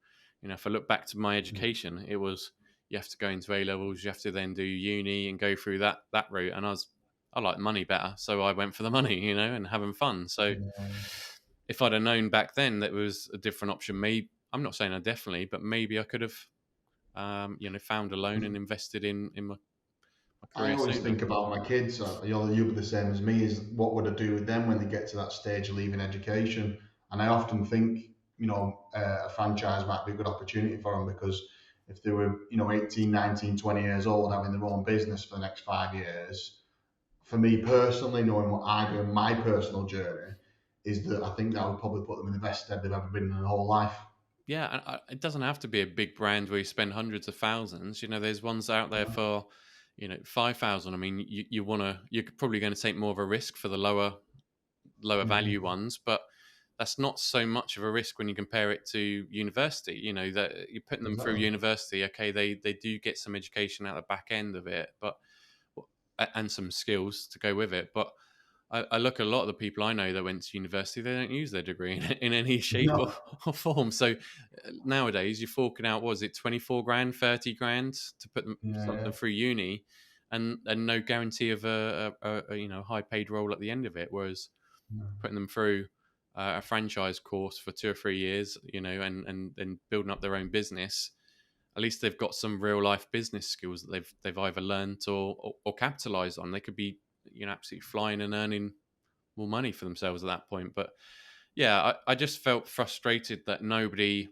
If I look back to my education, it was, you have to go into A-levels, you have to then do uni and go through that route. And I like money better. So I went for the money, and having fun. So if I'd have known back then that it was a different option, maybe, I'm not saying I definitely, but maybe I could have, found a loan and invested in my career. I always think about my kids. You'll be the same as me. Is what would I do with them when they get to that stage of leaving education? And I often think, a franchise might be a good opportunity for them, because if they were, 18, 19, 20 years old, having their own business for the next 5 years, for me personally, knowing what I do in my personal journey, is that I think that would probably put them in the best stead they've ever been in their whole life. Yeah, and it doesn't have to be a big brand where you spend hundreds of thousands. There's ones out there for, 5,000. I mean, you're probably going to take more of a risk for the lower value ones, but that's not so much of a risk when you compare it to university. That you're putting them through university. Okay, they do get some education out the back end of it, but and some skills to go with it. But I look at a lot of the people I know that went to university, they don't use their degree in any shape No. or form. So nowadays you're forking out, what was it, 24 grand, 30 grand to put them Yeah. through uni, and no guarantee of a high paid role at the end of it. Whereas No. putting them through a franchise course for 2 or 3 years, and building up their own business, at least they've got some real life business skills that they've either learned or capitalized on. They could be, absolutely flying and earning more money for themselves at that point. But yeah, I just felt frustrated that nobody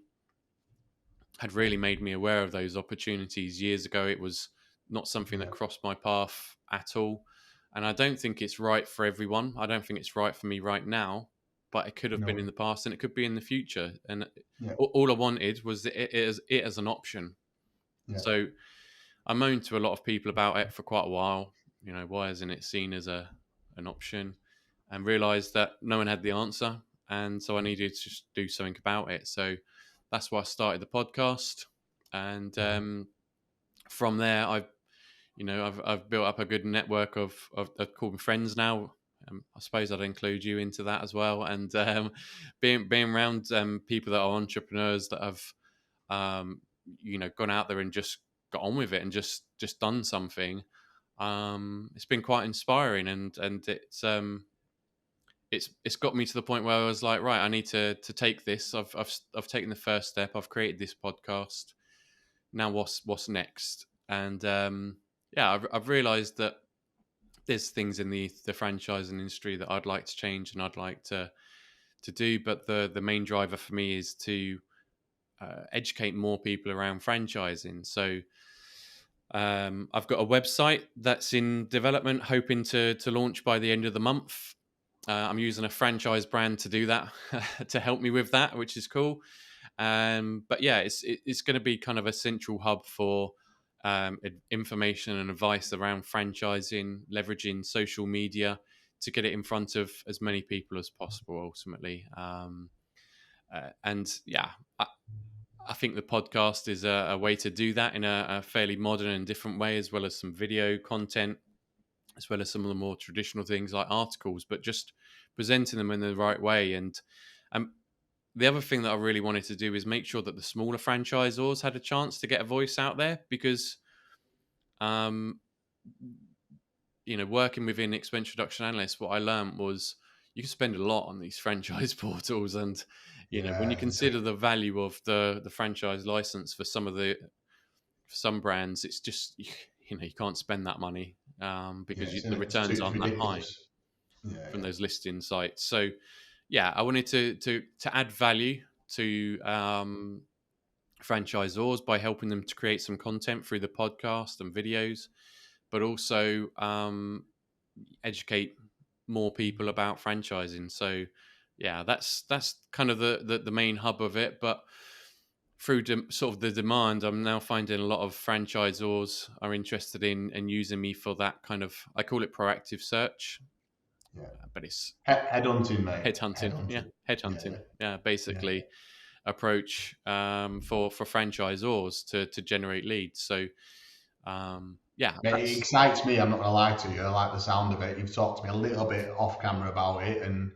had really made me aware of those opportunities years ago. It was not something that crossed my path at all. And I don't think it's right for everyone. I don't think it's right for me right now, but it could have been No. in the past and it could be in the future. And Yeah. all I wanted was it as an option. Yeah. So I moaned to a lot of people about it for quite a while. Why isn't it seen as an option? And realized that no one had the answer. And so I needed to just do something about it. So that's why I started the podcast. And from there, I've built up a good network of called me friends now. I suppose I'd include you into that as well. And being around people that are entrepreneurs that have gone out there and just got on with it and just done something. It's been quite inspiring, and it's got me to the point where I was like, right, I need to take this. I've taken the first step. I've created this podcast. Now what's next? And I've realized that there's things in the franchising industry that I'd like to change and I'd like to do, but the main driver for me is to educate more people around franchising. So I've got a website that's in development, hoping to launch by the end of the month. I'm using a franchise brand to do that, to help me with that, which is cool. But yeah, it's going to be kind of a central hub for information and advice around franchising, leveraging social media to get it in front of as many people as possible, ultimately. I think the podcast is a way to do that in a fairly modern and different way, as well as some video content, as well as some of the more traditional things like articles, but just presenting them in the right way. And the other thing that I really wanted to do is make sure that the smaller franchisors had a chance to get a voice out there, because working within expense reduction analysts, what I learned was you can spend a lot on these franchise portals, and when you consider the value of the franchise license for some brands, it's just you can't spend that money because the returns aren't that high from those listing sites. So yeah, I wanted to add value to franchisors by helping them to create some content through the podcast and videos, but also educate more people about franchising. So yeah, that's kind of the main hub of it. But through sort of the demand, I'm now finding a lot of franchisors are interested in using me for that kind of, I call it proactive search. Yeah. But it's headhunting, mate. Headhunting. Headhunting. Yeah, basically approach for franchisors to generate leads. So it excites me. I'm not gonna lie to you. I like the sound of it. You've talked to me a little bit off camera about it, and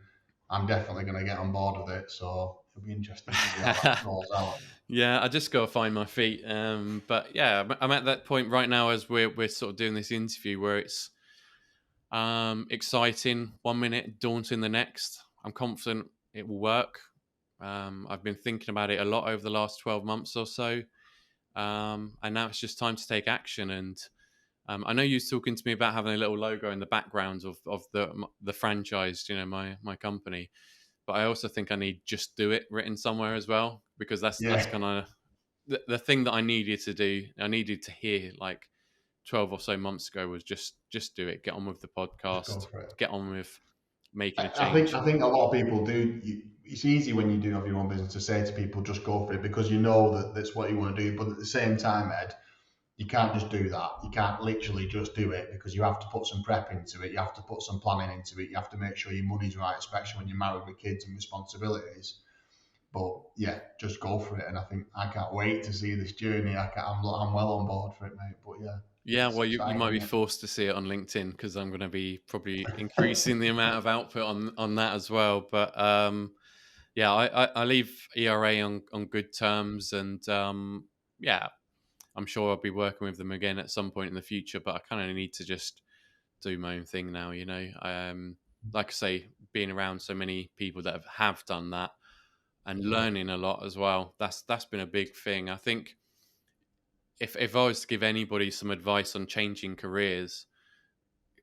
I'm definitely gonna get on board with it. So it'll be interesting to see how that rolls out. Yeah, I just gotta find my feet. But yeah, I'm at that point right now as we're sort of doing this interview where it's exciting 1 minute, daunting the next. I'm confident it will work. I've been thinking about it a lot over the last 12 months or so. And now it's just time to take action. And I know you were talking to me about having a little logo in the background of the franchise, my company. But I also think I need "just do it" written somewhere as well, because that's kind of the thing that I needed to do. I needed to hear like 12 or so months ago was just do it. Get on with the podcast. Get on with making a change. I think a lot of people do. It's easy when you do have your own business to say to people, just go for it, because you know that that's what you want to do. But at the same time, Ed, you can't just do that. You can't literally just do it, because you have to put some prep into it. You have to put some planning into it. You have to make sure your money's right, especially when you're married with kids and responsibilities. But yeah, just go for it. And I think I can't wait to see this journey. I'm well on board for it, mate. But yeah. Yeah, It's well, you might exciting, be isn't it? forced to see it on LinkedIn because I'm going to be probably increasing the amount of output on that as well. But yeah, I leave ERA on good terms, and yeah, I'm sure I'll be working with them again at some point in the future. But I kind of need to just do my own thing now. Like I say, being around so many people that have done that and learning a lot as well. That's been a big thing. I think if I was to give anybody some advice on changing careers,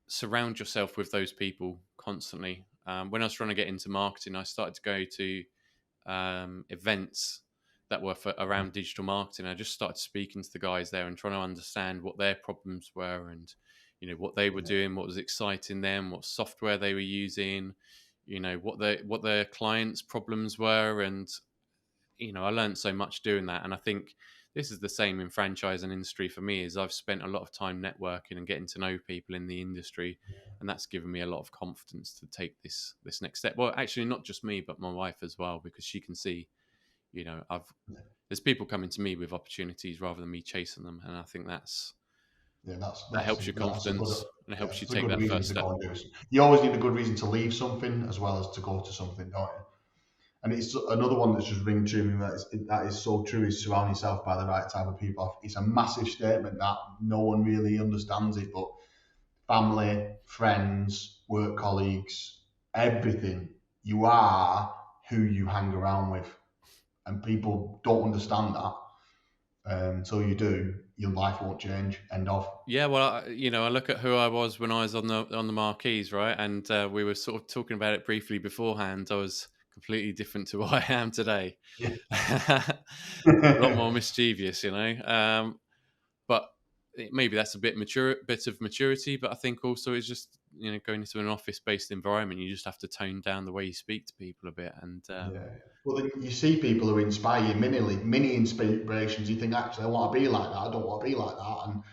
surround yourself with those people constantly. When I was trying to get into marketing, I started to go to events that were around digital marketing. I just started speaking to the guys there and trying to understand what their problems were, and what they were doing, what was exciting them, what software they were using, what their clients' problems were, and I learned so much doing that. And I think this is the same in franchising industry for me. Is I've spent a lot of time networking and getting to know people in the industry, and that's given me a lot of confidence to take this next step. Well, actually, not just me, but my wife as well, because she can see, I've there's people coming to me with opportunities rather than me chasing them, and I think Yeah, that helps your that's a good, confidence and it yeah, helps you it's a take good that reason first to step. go and do it. You always need a good reason to leave something as well as to go to something, don't you? And it's another one that's just ringing true me that is so true, is surround yourself by the right type of people. It's a massive statement that no one really understands it, but family, friends, work colleagues, everything, you are who you hang around with. And people don't understand that. Until you do, your life won't change. End of. Yeah, well, I look at who I was when I was on the marquees, right? And we were sort of talking about it briefly beforehand. I was completely different to what I am today. Yeah. A lot more mischievous, but maybe that's a bit of maturity. But I think also it's just going into an office-based environment, you just have to tone down the way you speak to people a bit. And Yeah. Well, then you see people who inspire you, mini inspirations. You think, actually, I want to be like that. I don't want to be like that. And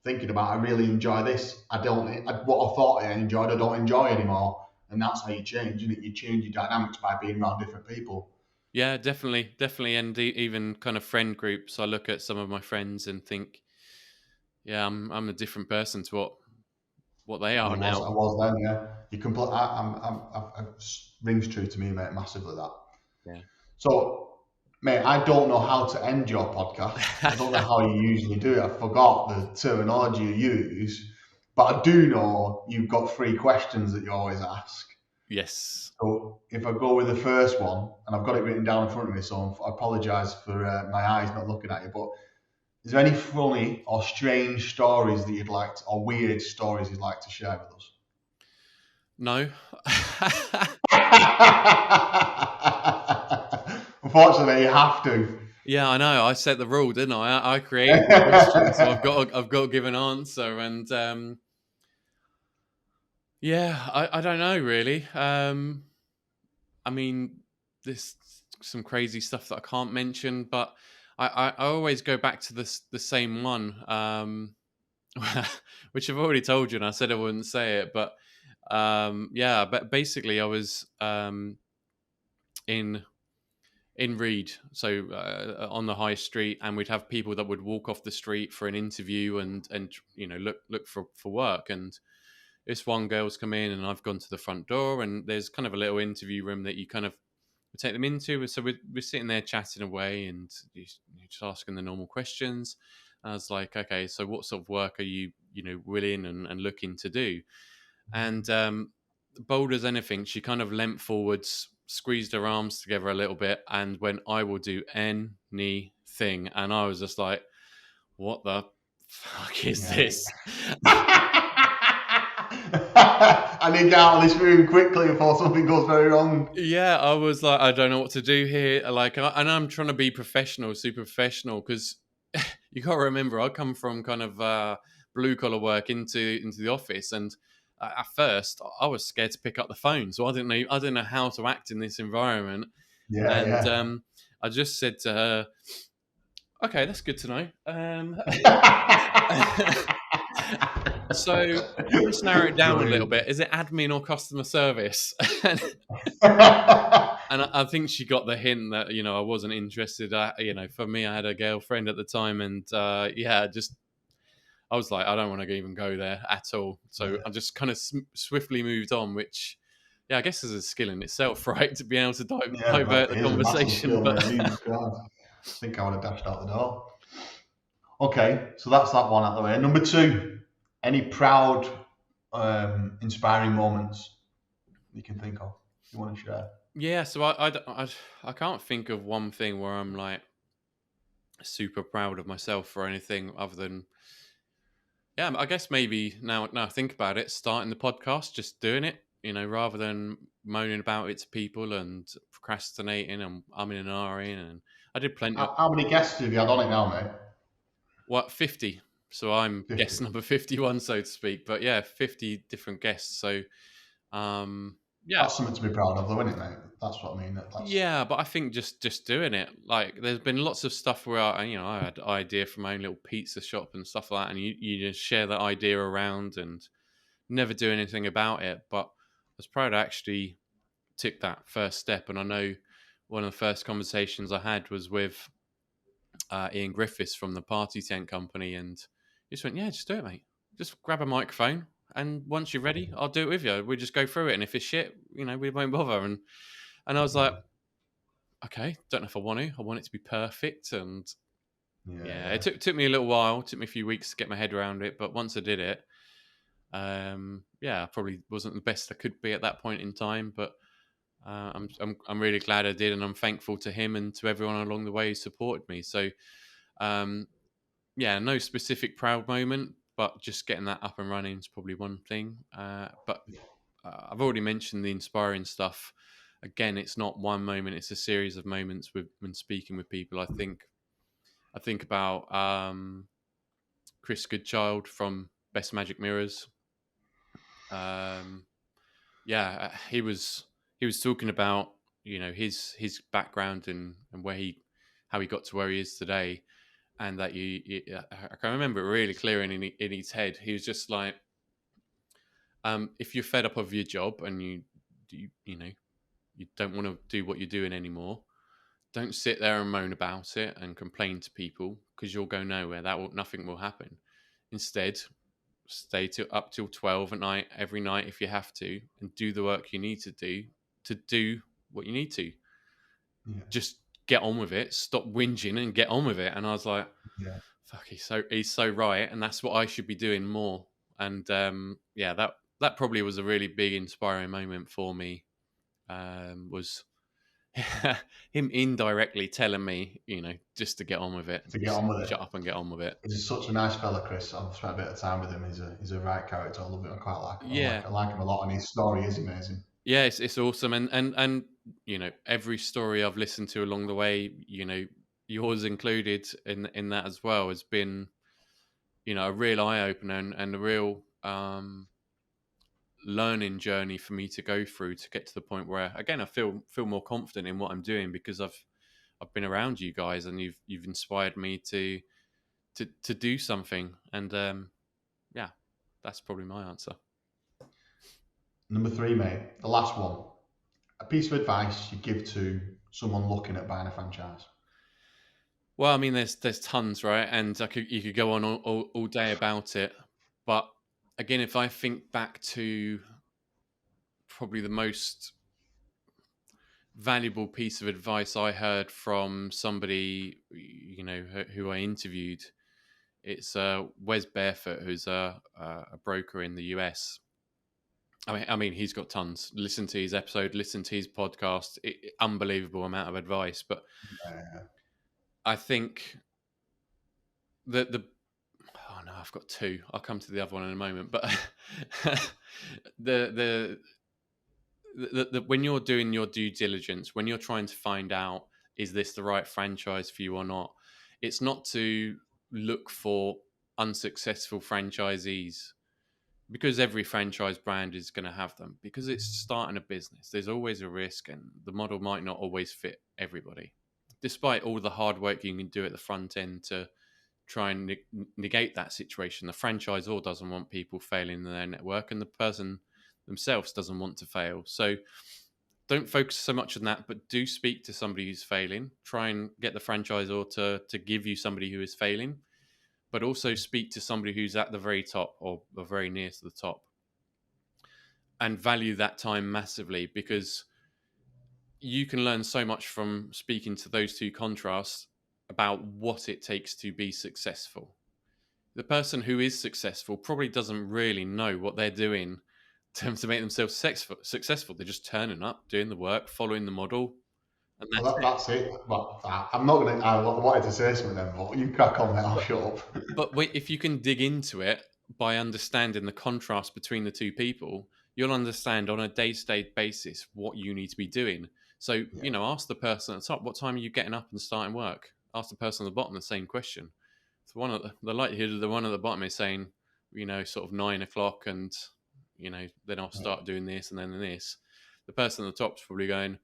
thinking about, I really enjoy this. What I thought I enjoyed, I don't enjoy anymore. And that's how you change, isn't it? You change your dynamics by being around different people. yeah, definitely, and even kind of friend groups. I look at some of my friends and think, yeah, I'm a different person to what they are I now. was then, yeah. You complete. Rings true to me, mate, massively that. Yeah. So, mate, I don't know how to end your podcast. I don't know how you usually do it. I forgot the terminology you use, but I do know you've got 3 questions that you always ask. Yes. So, if I go with the first one, and I've got it written down in front of me, so I apologise for my eyes not looking at you, but is there any funny or strange stories that or weird stories you'd like to share with us? No. Unfortunately, you have to. Yeah, I know. I set the rule, didn't I? I created the question, so I've got to give an answer. And yeah, I don't know really. I mean, there's some crazy stuff that I can't mention, but I always go back to the same one, which I've already told you, and I said I wouldn't say it, but yeah, but basically I was in Reed, so on the high street, and we'd have people that would walk off the street for an interview and look for work. And this one girl's come in, and I've gone to the front door, and there's kind of a little interview room that you kind of take them into. So we're sitting there chatting away, and you're just asking the normal questions. I was like, okay, so what sort of work are you willing and looking to do? And bold as anything, she kind of leant forwards, squeezed her arms together a little bit, and went, "I will do anything." And I was just like, "What the fuck is this?" I need to get out of this room quickly before something goes very wrong. Yeah, I was like, I don't know what to do here. Like, and I'm trying to be professional, super professional, because you got to remember, I come from kind of blue collar work into the office, and at first I was scared to pick up the phone, so I didn't know how to act in this environment. Yeah, And yeah. I just said to her, "Okay, that's good to know." So let's narrow it down a little bit. Is it admin or customer service? And I think she got the hint that I wasn't interested. For me, I had a girlfriend at the time, and yeah, just I was like, I don't want to even go there at all. So I just kind of swiftly moved on, which, yeah, I guess is a skill in itself, right? To be able to divert the it is a massive conversation. skill, mate. Jesus Christ. I think I would have dashed out the door. Okay, so that's that one out of the way. Number 2, any proud, inspiring moments you can think of you want to share? Yeah, so I can't think of one thing where I'm like super proud of myself or anything other than, yeah, I guess maybe now I think about it, starting the podcast, just doing it, rather than moaning about it to people and procrastinating and umming and ahhing. And I did plenty of, How many guests have you had on it now, mate? 50. So I'm 50. guest number 51, so to speak. But yeah, 50 different guests. So yeah. That's something to be proud of, though, isn't it, mate? That's what I mean. Yeah, but I think just doing it, like there's been lots of stuff where I had idea for my own little pizza shop and stuff like that, and you just share that idea around and never do anything about it. But I was proud I actually took that first step, and I know one of the first conversations I had was with Ian Griffiths from the Party Tent Company, and he just went, "Yeah, just do it, mate. Just grab a microphone, and once you're ready, I'll do it with you. We just go through it, and if it's shit, we won't bother." And I was like, okay, don't know if I want to. I want it to be perfect, and yeah, it took me a little while. It took me a few weeks to get my head around it, but once I did it, I probably wasn't the best I could be at that point in time, but I'm really glad I did, and I'm thankful to him and to everyone along the way who supported me. So, no specific proud moment, but just getting that up and running is probably one thing. But I've already mentioned the inspiring stuff. Again, it's not one moment; it's a series of moments when speaking with people. I think about Chris Goodchild from Best Magic Mirrors. He was talking about his background and how he got to where he is today, and that I can remember it really clear in his head. He was just like, if you're fed up of your job and you don't want to do what you're doing anymore, don't sit there and moan about it and complain to people, because you'll go nowhere. Nothing will happen. Instead, stay up till 12 at night every night if you have to, and do the work you need to do what you need to. Yeah. Just get on with it. Stop whinging and get on with it. And I was like, yeah, fuck, he's so right, and that's what I should be doing more. And that probably was a really big inspiring moment for me. Was him indirectly telling me, just to get on with it. To get on with it. Shut up and get on with it. He's such a nice fella, Chris. I've spent a bit of time with him. He's a right character. I love him. I quite like him. Yeah. I like him a lot, and his story is amazing. Yeah, it's awesome. And every story I've listened to along the way, yours included in that as well, has been, a real eye-opener and a real learning journey for me to go through to get to the point where, again, I feel more confident in what I'm doing, because I've been around you guys, and you've inspired me to do something. And that's probably my answer. Number 3, mate, the last one. A piece of advice you give to someone looking at buying a franchise. Well, I mean, there's tons, right? And you could go on all day about it. But again, if I think back to probably the most valuable piece of advice I heard from somebody, who I interviewed, it's Wes Barefoot, who's a broker in the US. I mean, he's got tons. Listen to his episode, listen to his podcast. Unbelievable amount of advice. But I think that oh no, I've got 2. I'll come to the other one in a moment. But the when you're doing your due diligence, when you're trying to find out, is this the right franchise for you or not, it's not to look for unsuccessful franchisees, because every franchise brand is going to have them, because it's starting a business. There's always a risk, and the model might not always fit everybody, despite all the hard work you can do at the front end to try and negate that situation. The franchisor doesn't want people failing in their network, and the person themselves doesn't want to fail. So don't focus so much on that, but do speak to somebody who's failing. Try and get the franchisor to give you somebody who is failing, but also speak to somebody who's at the very top or very near to the top, and value that time massively, because you can learn so much from speaking to those two contrasts about what it takes to be successful. The person who is successful probably doesn't really know what they're doing to make themselves successful. They're just turning up, doing the work, following the model, and Well, that's it. But I'm not going to. I wanted to say something then, but you crack on, mate. I'll shut up. But wait, if you can dig into it by understanding the contrast between the two people, you'll understand on a day-to-day basis what you need to be doing. So, ask the person at the top, what time are you getting up and starting work? Ask the person at the bottom the same question. So the likelihood of the one at the bottom is saying, sort of 9 o'clock, and then I'll start doing this and then this. The person at the top's probably going,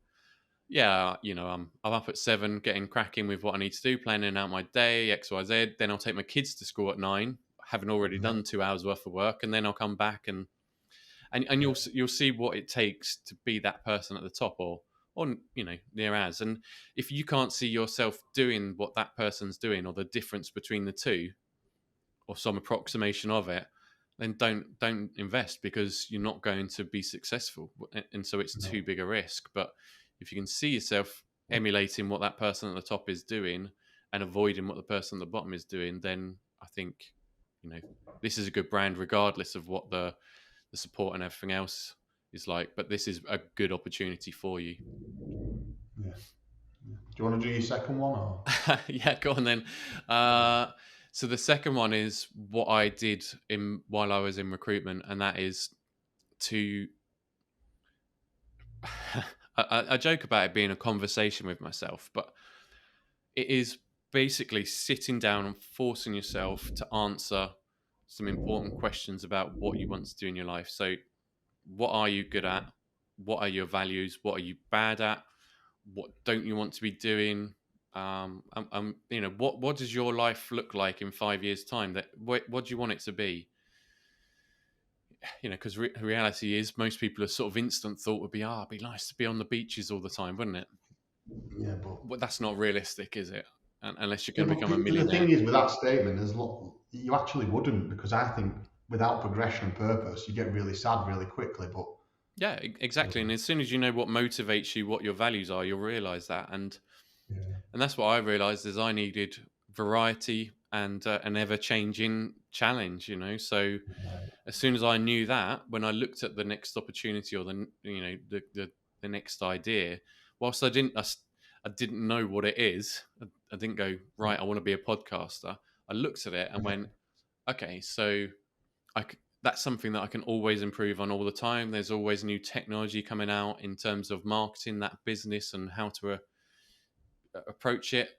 I'm up at 7, getting cracking with what I need to do, planning out my day, X, Y, Z. Then I'll take my kids to school at 9, having already done 2 hours worth of work, and then I'll come back and you'll see what it takes to be that person at the top, or near as. And if you can't see yourself doing what that person's doing, or the difference between the two, or some approximation of it, then don't invest, because you're not going to be successful, and so it's too big a risk. But if you can see yourself emulating what that person at the top is doing and avoiding what the person at the bottom is doing, then I think this is a good brand, regardless of what the support and everything else is like. But this is a good opportunity for you. Yeah. Do you want to do your second one? Or? Yeah, go on then. So the second one is what I did while I was in recruitment, and that is to. I joke about it being a conversation with myself, but it is basically sitting down and forcing yourself to answer some important questions about what you want to do in your life. So, what are you good at? What are your values? What are you bad at? What don't you want to be doing? What does your life look like in 5 years' time? What do you want it to be? Because reality is, most people are sort of instant thought would be, it'd be nice to be on the beaches all the time, wouldn't it? Yeah, but that's not realistic, is it? Unless you're going to become a millionaire. The thing is, with that statement, you actually wouldn't, because I think without progression and purpose, you get really sad really quickly. But yeah, exactly. And as soon as you know what motivates you, what your values are, you'll realize that. And that's what I realized, is I needed variety and an ever-changing challenge. So as soon as I knew that, when I looked at the next opportunity, or the next idea, whilst I didn't know what it is, I didn't go, right, I want to be a podcaster. I looked at it and went, okay, so that's something that I can always improve on all the time. There's always new technology coming out in terms of marketing that business and how to approach it.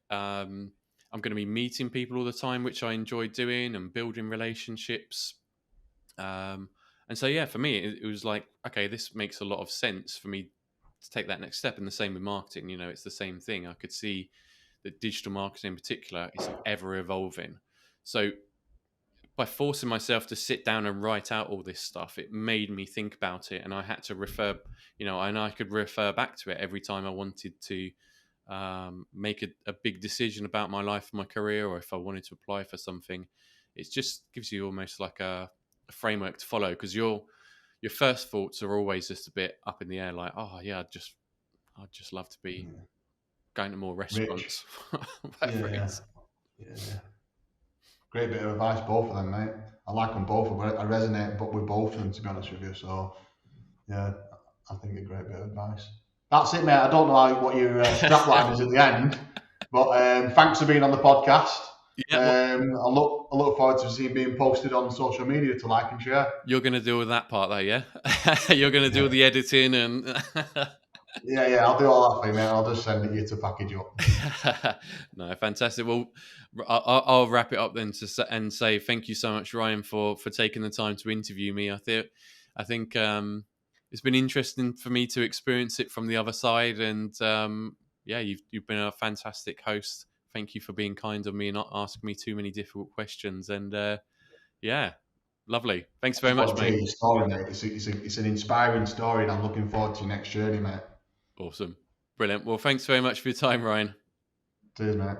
I'm going to be meeting people all the time, which I enjoy doing, and building relationships. And so, for me, it was like, okay, this makes a lot of sense for me to take that next step. And the same with marketing. It's the same thing. I could see that digital marketing in particular is ever evolving. So by forcing myself to sit down and write out all this stuff, it made me think about it, and I had to refer, and I could refer back to it every time I wanted to make a big decision about my life, my career, or if I wanted to apply for something. It just gives you almost like a framework to follow, because your first thoughts are always just a bit up in the air, like, I'd just love to be going to more restaurants. Yeah. Great bit of advice, both of them, mate. I like them both. I resonate with both of them, to be honest with you. So, yeah, I think a great bit of advice. That's it, mate. I don't know what your strapline is at the end, but thanks for being on the podcast. Yeah, I look forward to seeing being posted on social media to like and share. You're going to do that part, though, yeah? You're going to do the editing and. Yeah, I'll do all that for you, mate. I'll just send it you to package up. No, fantastic. Well, I'll wrap it up then and say thank you so much, Ryan, for taking the time to interview me. I think it's been interesting for me to experience it from the other side, and you've been a fantastic host. Thank you for being kind on me and not asking me too many difficult questions. And lovely. Thanks very much, mate. Story, mate. It's an inspiring story, and I'm looking forward to your next journey, mate. Awesome. Brilliant. Well, thanks very much for your time, Ryan. Cheers, mate.